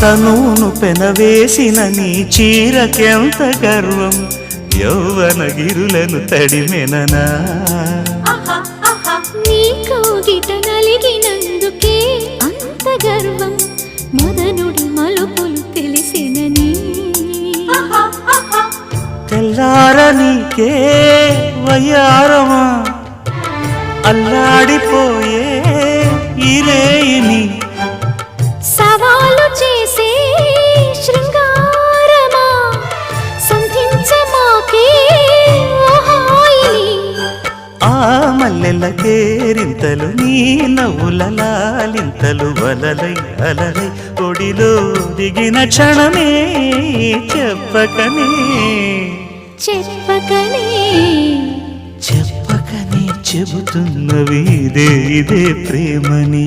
తనును పెనవేసిన నీ చీరకెంత గర్వం యౌవన గిరులను తడిమెననా నీ కౌగిట నలిగినందుకే అంత గర్వం మదనుడి మలుపులు తెలిసినని తెల్లారనీకే వయ్యారమా అల్లాడిపోయే ఇరేయిని సవాలు చేసే శృంగారమా సంధించమాకే ఆ మల్లెల కేరింతలు నీ నవ్వుల లాలింతలు వలలై అలలై ఒడిలో దిగిన క్షణమే చెప్పకనే చెప్పకనే చెప్పకనే చెబుతున్నవి ఇదే ప్రేమని